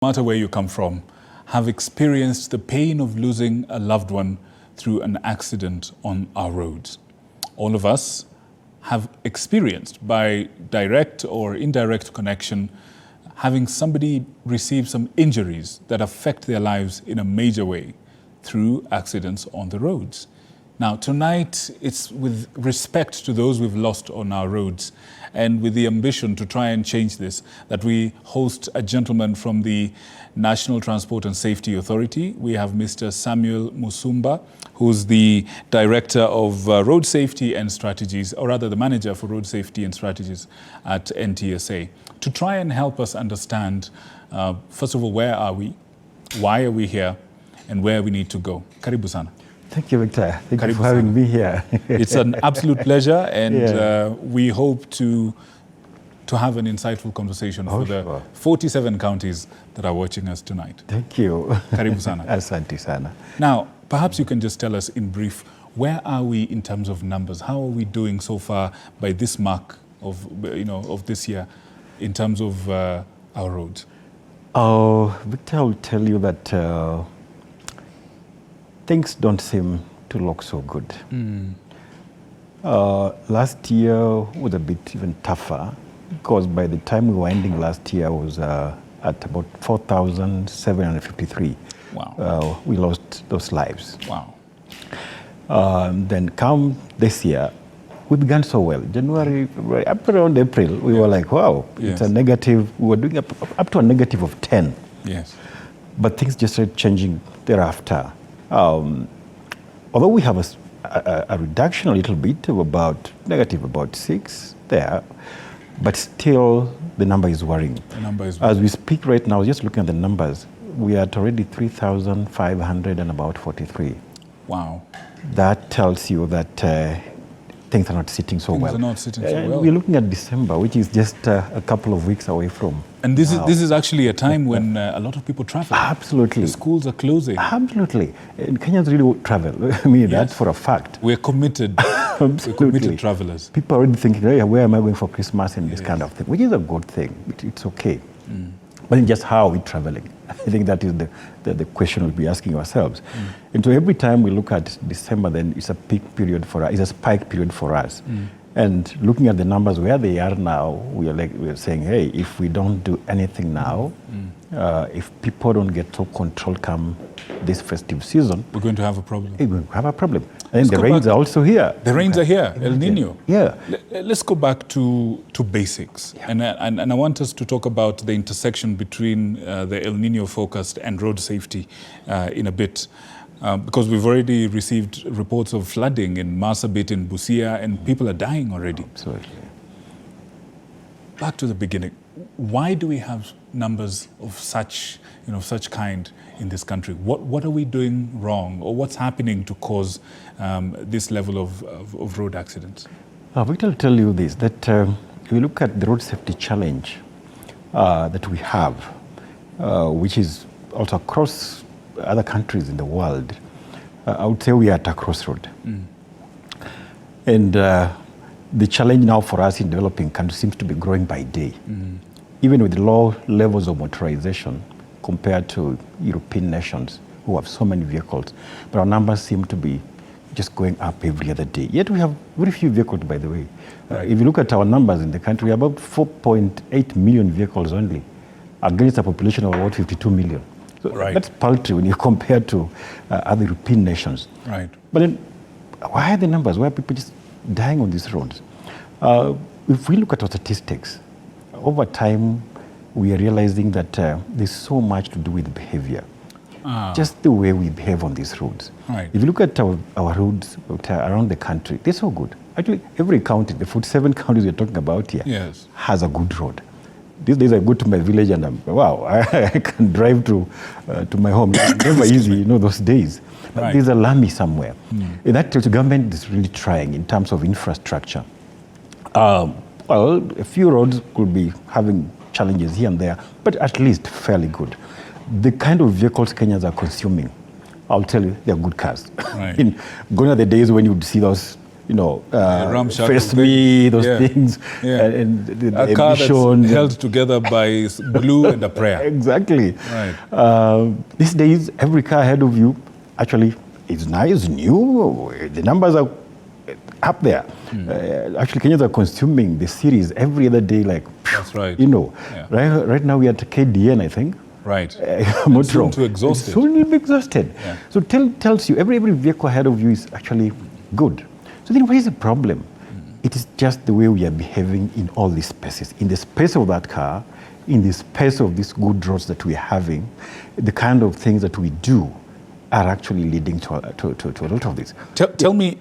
No matter where you come from, have experienced the pain of losing a loved one through an accident on our roads. All of us have experienced, by direct or indirect connection, having somebody receive some injuries that affect their lives in a major way through accidents on the roads. Now, tonight, it's with respect to those we've lost on our roads and with the ambition to try and change this, that we host a gentleman from the National Transport and Safety Authority. We have Mr. Samuel Musumba, who's the Director of Road Safety and Strategies, or rather the Manager for Road Safety and Strategies at NTSA, to try and help us understand, first of all, where are we, why are we here, and where we need to go. Karibu sana. Thank you, Victor. Thank you for having me here. It's an absolute pleasure, and we hope to have an insightful conversation for the 47 counties that are watching us tonight. Thank you. Karibu sana. Asante sana. Now, perhaps you can just tell us in brief, where are we in terms of numbers? How are we doing so far by this mark of, of this year in terms of our roads? Victor, I will tell you that things don't seem to look so good. Last year was a bit even tougher, because by the time we were ending last year, I was at about 4,753. Wow. We lost those lives. Wow. Then come this year, we began so well. January, February, up around April, we were like, wow, it's a negative. We were doing up to a negative of 10. Yes. But things just started changing thereafter. Although we have a reduction a little bit of about negative about 6 there, but still the number is worrying. The number is worrying. As we speak right now, just looking at the numbers, we are at already 3,543. Wow. That tells you that things are not sitting so well. Things are not sitting so well. We're looking at December, which is just a couple of weeks away from. And this is actually a time when a lot of people travel. Absolutely. The schools are closing. Absolutely. And Kenyans really travel. I mean, that's for a fact. We're committed. We're committed travelers. People are already thinking, hey, where am I going for Christmas and this kind of thing, which is a good thing. It's okay. But then just how are we traveling? I think that is the question we'll be asking ourselves. And so every time we look at December, then it's a peak period for us, it's a spike period for us. And looking at the numbers where they are now, we're saying, hey, if we don't do anything now, if people don't get to control come this festive season, we're going to have a problem. We're going to have a problem. And the rains are also here. The rains are here, El Nino. Yeah. Let's go back to basics. Yeah. And I want us to talk about the intersection between the El Nino focused and road safety in a bit. Because we've already received reports of flooding in Marsabit, in Busia, and people are dying already. Absolutely. Back to the beginning. Why do we have numbers of such kind in this country? What are we doing wrong, or what's happening to cause this level of road accidents? Victor will tell you this, that if you look at the road safety challenge that we have, which is also across other countries in the world, I would say we are at a crossroad. And the challenge now for us in developing countries seems to be growing by day. Even with low levels of motorization compared to European nations who have so many vehicles. But our numbers seem to be just going up every other day. Yet we have very few vehicles, by the way. If you look at our numbers in the country, we have about 4.8 million vehicles only, against a population of about 52 million. So that's paltry when you compare to other European nations. Right. But then, why are the numbers? Why are people just dying on these roads? If we look at our statistics, over time, we are realizing that there's so much to do with behavior. Just the way we behave on these roads. Right. If you look at our roads around the country, they're so good. Actually, every county, the 47 counties we're talking about here, has a good road. These days I go to my village and wow, I can drive to my home. It's never easy, those days. But there's a lamy somewhere. And that tells the government is really trying in terms of infrastructure. Well, a few roads could be having challenges here and there, but at least fairly good. The kind of vehicles Kenyans are consuming, I'll tell you, they're good cars. Gone are the days when you would see those face me, those things, and the a car ambition. That's held together by glue and a prayer. Exactly. Right. These days, every car ahead of you actually is nice, new. The numbers are up there. Actually, Kenyans are consuming the series every other day. That's right. Right now we are at KDN, I think. Right. I'm not wrong. Soon to exhausted. Soon you'll be exhausted. Yeah. So tells you every vehicle ahead of you is actually good. So then what is the problem? It is just the way we are behaving in all these spaces. In the space of that car, in the space of these good roads that we're having, the kind of things that we do are actually leading to a lot of this. Tell me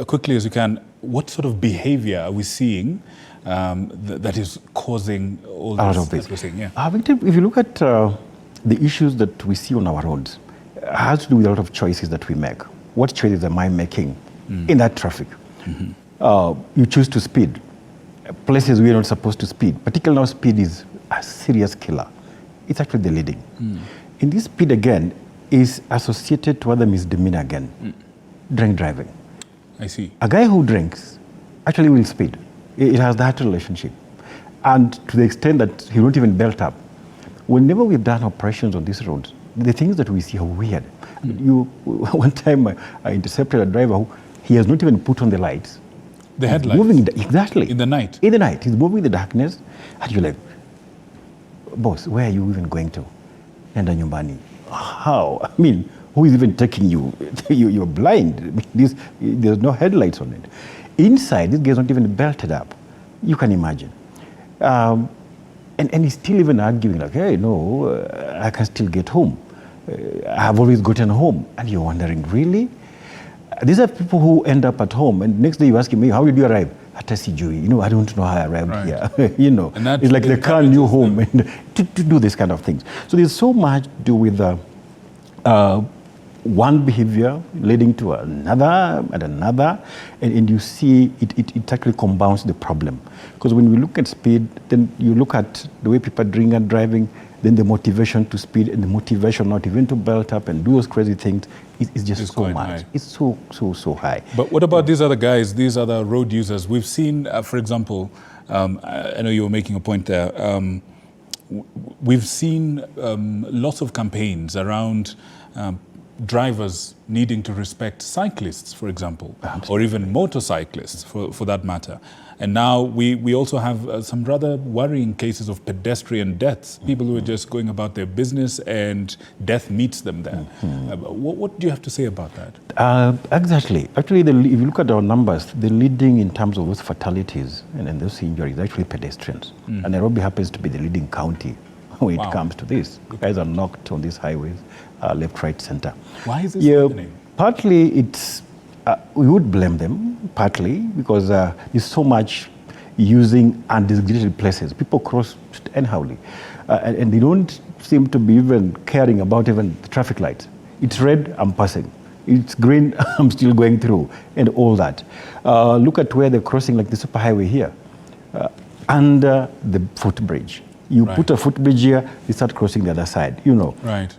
quickly as you can, what sort of behavior are we seeing that is causing all this that we're seeing? Yeah. If you look at the issues that we see on our roads, it has to do with a lot of choices that we make. What choices am I making in that traffic? You choose to speed places we are not supposed to speed. Particularly now, speed is a serious killer. It's actually the leading. In this speed again is associated to other misdemeanor again, drink driving. I see. A guy who drinks actually will speed. It has that relationship. And to the extent that he won't even belt up. Whenever we've done operations on these roads, the things that we see are weird. One time I intercepted a driver who he has not even put on the lights. The headlights? Moving exactly. In the night? In the night. He's moving in the darkness. And you're like, boss, where are you even going to? Nenda nyumbani. How? I mean, who is even taking you? You're blind. There's no headlights on it. Inside, this guy's not even belted up. You can imagine. And he's still even arguing like, hey, no, I can still get home. I've always gotten home. And you're wondering, really? These are people who end up at home, and next day you ask him, hey, how did you arrive? Hata sijui. I don't know how I arrived here. And it's like the car knew home and to do this kind of things. So there's so much to do with one behavior leading to another and another, and you see it actually compounds the problem. Because when we look at speed, then you look at the way people drink and driving, then the motivation to speed and the motivation not even to belt up and do those crazy things is just so much. High. It's so high. But what about these other guys, these other road users? We've seen, for example, I know you were making a point there, we've seen lots of campaigns around drivers needing to respect cyclists, for example, or even motorcyclists for that matter. And now we also have some rather worrying cases of pedestrian deaths, people who are just going about their business and death meets them there. What do you have to say about that? Exactly. Actually, if you look at our numbers, the leading in terms of those fatalities and those injuries is actually pedestrians. And Nairobi happens to be the leading county when it comes to this. Guys are knocked on these highways, left, right, center. Why is this happening? Partly it's, we would blame them, partly, because there's so much using undesignated places. People cross anyhowly, and they don't seem to be even caring about even the traffic lights. It's red, I'm passing. It's green, I'm still going through, and all that. Look at where they're crossing, like the superhighway here, under the footbridge. You put a footbridge here, you start crossing the other side, Right.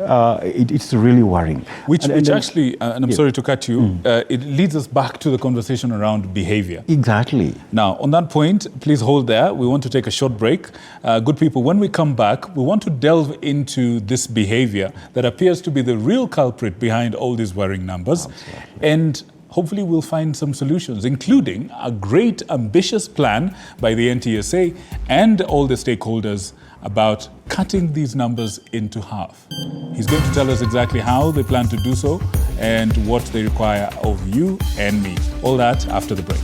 It's really worrying. Which actually, and I'm sorry to cut you, it leads us back to the conversation around behavior. Exactly. Now, on that point, please hold there. We want to take a short break. Good people, when we come back, we want to delve into this behavior that appears to be the real culprit behind all these worrying numbers. Absolutely. And hopefully we'll find some solutions, including a great ambitious plan by the NTSA and all the stakeholders about cutting these numbers into half. He's going to tell us exactly how they plan to do so and what they require of you and me. All that after the break.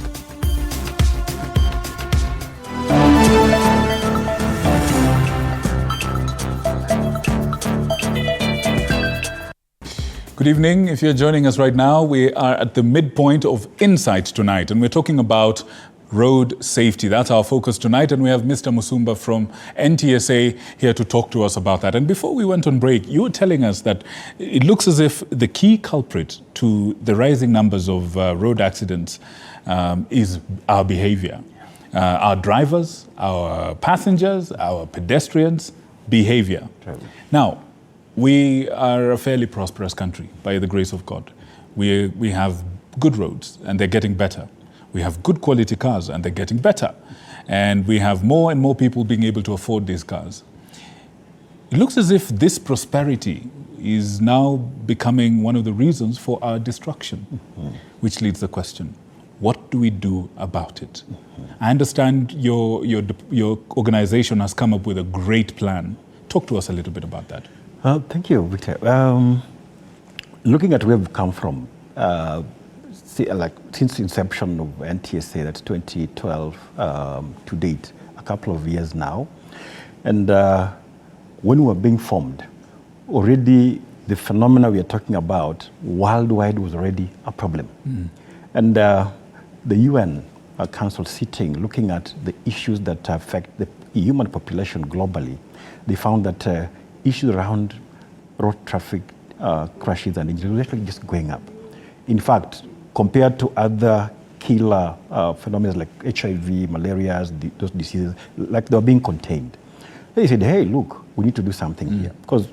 Good evening. If you're joining us right now, we are at the midpoint of Insight tonight, and we're talking about road safety. That's our focus tonight, and we have Mr. Musumba from NTSA here to talk to us about that. And before we went on break, you were telling us that it looks as if the key culprit to the rising numbers of road accidents is our behavior. Our drivers, our passengers, our pedestrians' behavior. Now, we are a fairly prosperous country, by the grace of God. We have good roads, and they're getting better. We have good quality cars and they're getting better. And we have more and more people being able to afford these cars. It looks as if this prosperity is now becoming one of the reasons for our destruction, which leads the question, what do we do about it? I understand your organization has come up with a great plan. Talk to us a little bit about that. Thank you, Victor. Looking at where we've come from, since inception of NTSA, that's 2012 to date, a couple of years now. And when we were being formed, already the phenomena we are talking about worldwide was already a problem. And the UN Council sitting, looking at the issues that affect the human population globally, they found that issues around road traffic crashes and injuries were actually just going up. In fact, compared to other killer phenomena like HIV, malaria, those diseases, like they were being contained. They said, hey, look, we need to do something here. Because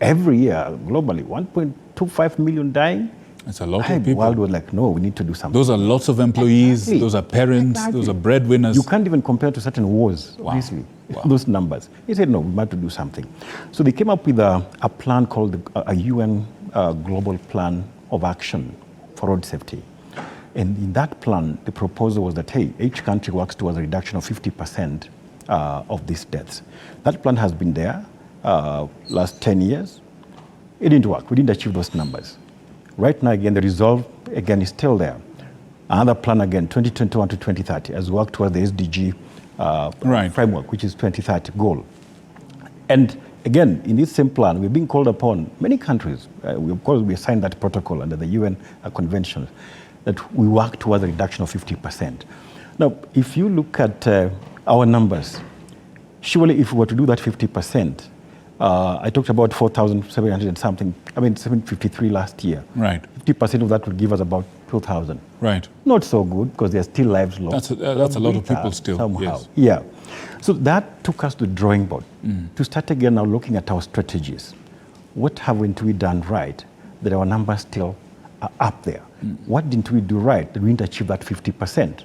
every year, globally, 1.25 million dying. It's a lot of people. The world was like, no, we need to do something. Those are lots of employees, Exactly. Those are parents, Exactly. Those are breadwinners. You can't even compare to certain wars, obviously, those numbers. They said, no, we have to do something. So they came up with a plan called a UN Global Plan of Action for Road Safety. And in that plan, the proposal was that, hey, each country works towards a reduction of 50% of these deaths. That plan has been there last 10 years. It didn't work. We didn't achieve those numbers. Right now, again, the resolve, again, is still there. Another plan, again, 2021 to 2030, has worked towards the SDG framework, which is 2030 goal. And again, in this same plan, we're being called upon, many countries, of course, we signed that protocol under the UN convention, that we work towards a reduction of 50%. Now, if you look at our numbers, surely if we were to do that 50%, I talked about 4,700 and something, 753 last year. Right. 50% of that would give us about 2,000. Right. Not so good, because there are still lives lost. That's a lot of people still. Somehow. Yes. Yeah. So that took us to the drawing board to start again now looking at our strategies. What haven't we done right that our numbers still are up there? What didn't we do right that we didn't achieve that 50%?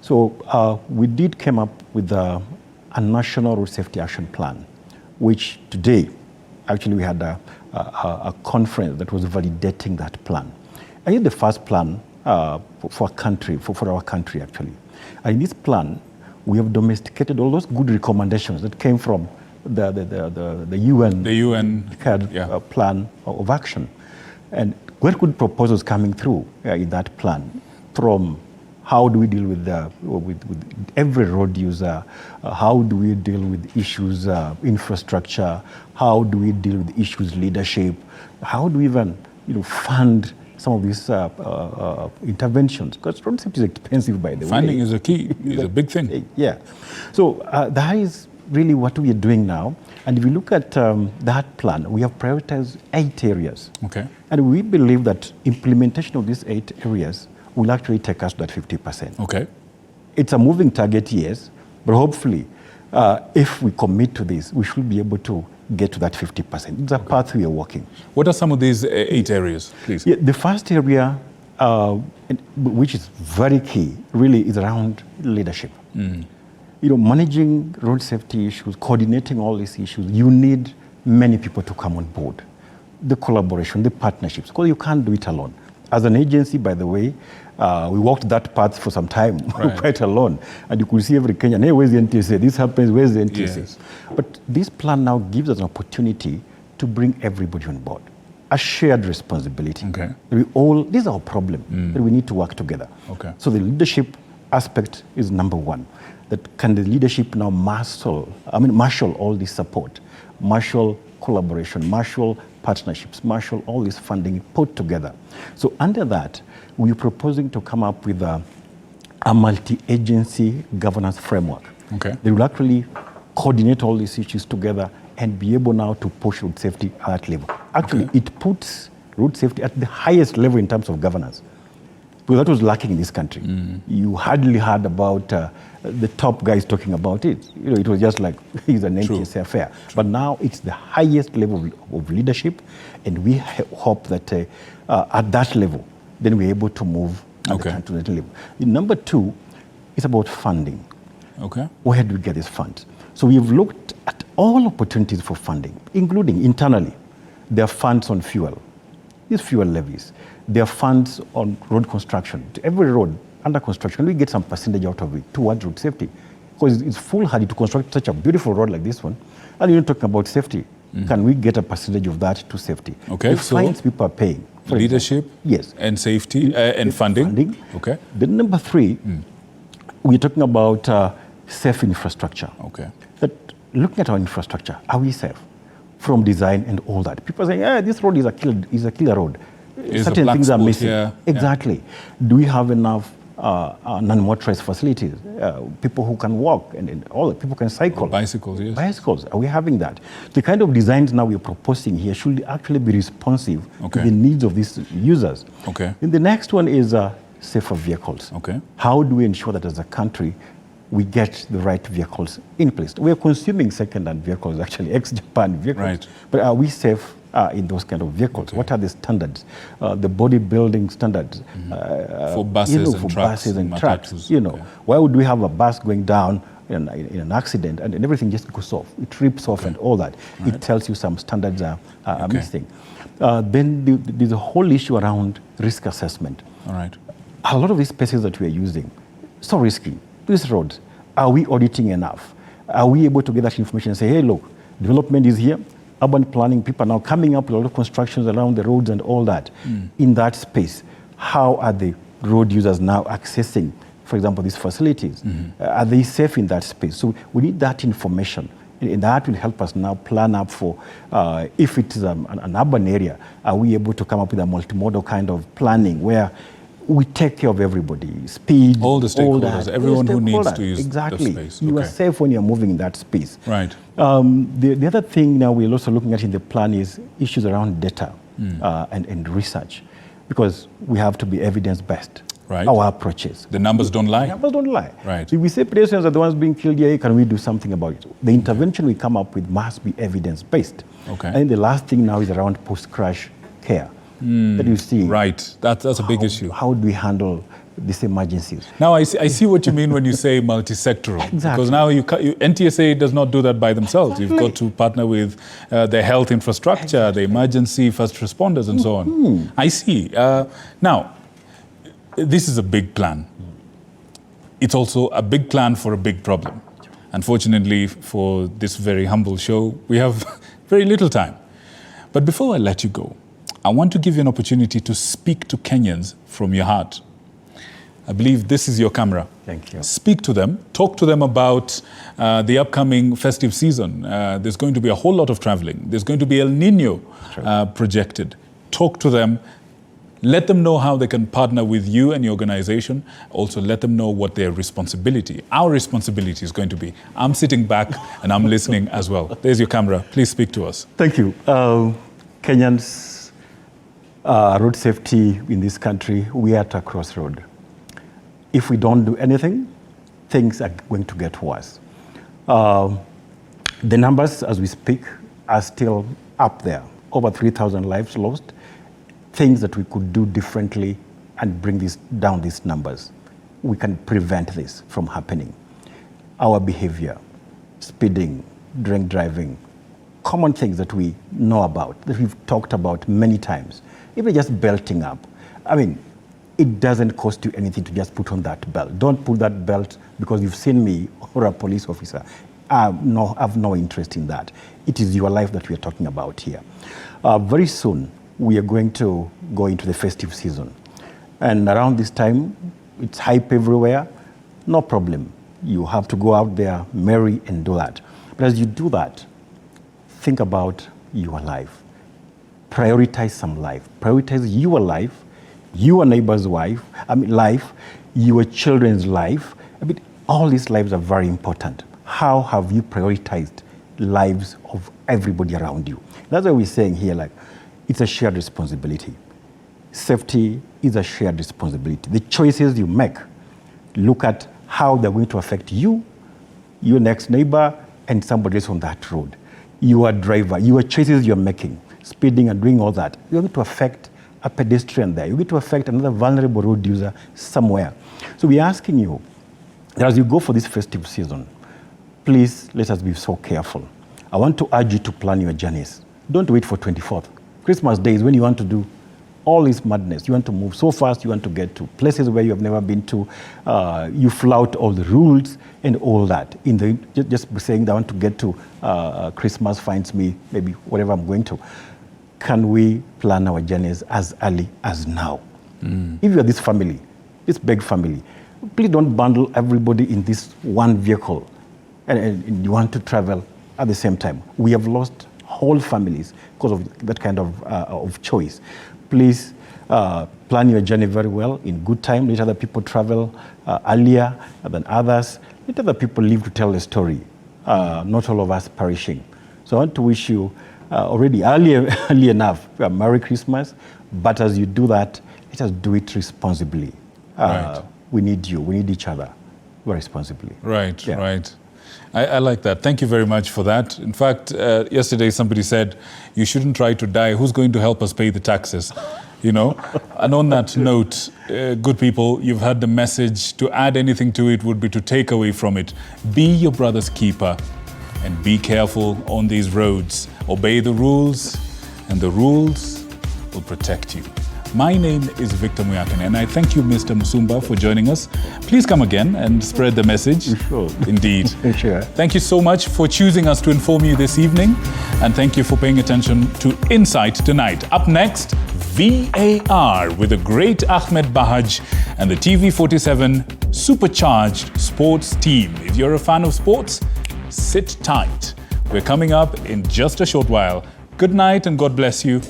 So we did come up with a national road safety action plan, which today, actually we had a conference that was validating that plan. I think the first plan for our country actually. And in this plan, we have domesticated all those good recommendations that came from the UN plan of action. And very good proposals coming through in that plan, from how do we deal with every road user? How do we deal with issues infrastructure? How do we deal with issues leadership? How do we even fund some of these interventions? Because road safety is expensive, by the way. Funding is a key, is a big thing. Yeah. So that is really what we are doing now. And if you look at that plan, we have prioritized 8 areas. Okay. And we believe that implementation of these 8 areas will actually take us to that 50%. Okay. It's a moving target, yes, but hopefully, if we commit to this, we should be able to get to that 50%. It's a path we are walking. What are some of these 8 areas, please? Yeah, the first area, which is very key, really is around leadership. Managing road safety issues, coordinating all these issues, you need many people to come on board. The collaboration, the partnerships, because you can't do it alone. As an agency, by the way, we walked that path for some time, quite alone. And you could see every Kenyan, hey, where's the NTSA? This happens, where's the NTSA? Yes. But this plan now gives us an opportunity to bring everybody on board. A shared responsibility. Okay. This is our problem, that we need to work together. Okay. So the leadership aspect is number one. That can the leadership now marshal all this support, marshal collaboration, marshal partnerships, marshal all this funding put together. So under that, we're proposing to come up with a multi-agency governance framework. Okay. They will actually coordinate all these issues together and be able now to push road safety at that level. Actually, it puts road safety at the highest level in terms of governance. Because that was lacking in this country. You hardly heard about the top guys talking about it. It was just like, it's an NTSA affair. But now it's the highest level of leadership, and we hope that at that level, then we're able to move and the country that we live. Number two, it's about funding. Okay. Where do we get these funds? So we've looked at all opportunities for funding, including internally. There are funds on fuel, these fuel levies. There are funds on road construction. To every road under construction, we get some percentage out of it towards road safety. Because it's foolhardy to construct such a beautiful road like this one, and you're talking about safety. Can we get a percentage of that to safety? Okay, the fines people are paying. Leadership, yes, and safety, and funding. Okay. Then number three, we're talking about safe infrastructure. Okay. That looking at our infrastructure, are we safe from design and all that? People are saying, this road is a killer road. Certain things are missing. Here. Exactly. Yeah. Do we have enough non-motorized facilities? People who can walk and all that. People can cycle. Or bicycles, yes. Bicycles. Are we having that? The kind of designs now we're proposing here should actually be responsive to the needs of these users. Okay. And the next one is safer vehicles. Okay. How do we ensure that as a country we get the right vehicles in place? We are consuming second-hand vehicles, actually, ex-Japan vehicles. Right. But are we safe in those kind of vehicles? Okay. What are the standards? The bodybuilding standards. For buses and for trucks. Buses and trucks. Okay. Why would we have a bus going down in an accident and everything just goes off? It rips off and all that. Right. It tells you some standards are missing. Then there's a whole issue around risk assessment. All right. A lot of these spaces that we are using, so risky. These roads, are we auditing enough? Are we able to get that information and say, hey, look, development is here, urban planning, people are now coming up with a lot of constructions around the roads and all that. In that space, how are the road users now accessing, for example, these facilities? Are they safe in that space? So we need that information. And that will help us now plan up for, if it is an urban area, are we able to come up with a multimodal kind of planning where we take care of everybody, speed, all the stakeholders, everyone who needs to use the space. You are safe when you're moving in that space. Right. The other thing now we're also looking at in the plan is issues around data and research, because we have to be evidence-based. Right. Our approaches. The numbers don't lie. The numbers don't lie. Right. So if we say pedestrians are the ones being killed here, can we do something about it? The intervention we come up with must be evidence-based. Okay. And the last thing now is around post-crash care. That you see. Right. That's a big issue. How do we handle these emergencies? Now, I see what you mean when you say multi-sectoral. Exactly. Because now NTSA does not do that by themselves. Exactly. You've got to partner with the health infrastructure, the emergency first responders, and so on. I see. Now, this is a big plan. It's also a big plan for a big problem. Unfortunately, for this very humble show, we have very little time. But before I let you go, I want to give you an opportunity to speak to Kenyans from your heart. I believe this is your camera. Thank you. Speak to them. Talk to them about the upcoming festive season. There's going to be a whole lot of traveling. There's going to be El Nino projected. Talk to them. Let them know how they can partner with you and your organization. Also, let them know what their responsibility, our responsibility is going to be. I'm sitting back and I'm listening as well. There's your camera. Please speak to us. Thank you. Kenyans, road safety in this country, we are at a crossroad. If we don't do anything, things are going to get worse. The numbers, as we speak, are still up there. Over 3,000 lives lost. Things that we could do differently and bring down these numbers. We can prevent this from happening. Our behavior, speeding, drink driving, common things that we know about, that we've talked about many times. Even just belting up. I mean, it doesn't cost you anything to just put on that belt. Don't put that belt because you've seen me or a police officer. I have no interest in that. It is your life that we are talking about here. Very soon, we are going to go into the festive season. And around this time, it's hype everywhere. No problem. You have to go out there, merry, and do that. But as you do that, think about your life. Prioritize some life. Prioritize your life, your neighbor's life, your children's life. All these lives are very important. How have you prioritized lives of everybody around you? That's why we're saying here, it's a shared responsibility. Safety is a shared responsibility. The choices you make, look at how they're going to affect you, your next neighbor, and somebody else on that road. Your driver, your choices you're making, speeding and doing all that, you're going to affect a pedestrian there. You're going to affect another vulnerable road user somewhere. So we're asking you that as you go for this festive season, please let us be so careful. I want to urge you to plan your journeys. Don't wait for 24th. Christmas Day is when you want to do all this madness. You want to move so fast, you want to get to places where you have never been to. You flout all the rules and all that. Just saying, I want to get to Christmas finds me, maybe whatever I'm going to. Can we plan our journeys as early as now? If you're this family, this big family, please don't bundle everybody in this one vehicle and you want to travel at the same time. We have lost whole families because of that kind of choice. Please plan your journey very well in good time. Let other people travel earlier than others. Let other people live to tell the story, not all of us perishing. So I want to wish you already early enough, Merry Christmas. But as you do that, let us do it responsibly. Right. We need you. We need each other very responsibly. Right, Yeah. right. I like that. Thank you very much for that. In fact, yesterday somebody said, you shouldn't try to die. Who's going to help us pay the taxes? You know? And on that note, good people, you've heard the message. To add anything to it would be to take away from it. Be your brother's keeper and be careful on these roads. Obey the rules and the rules will protect you. My name is Victor Muyakane, and I thank you, Mr. Musumba, for joining us. Please come again and spread the message. Sure. Indeed. Sure. Thank you so much for choosing us to inform you this evening, and thank you for paying attention to Insight tonight. Up next, VAR with the great Ahmed Bahaj and the TV47 supercharged sports team. If you're a fan of sports, sit tight. We're coming up in just a short while. Good night and God bless you.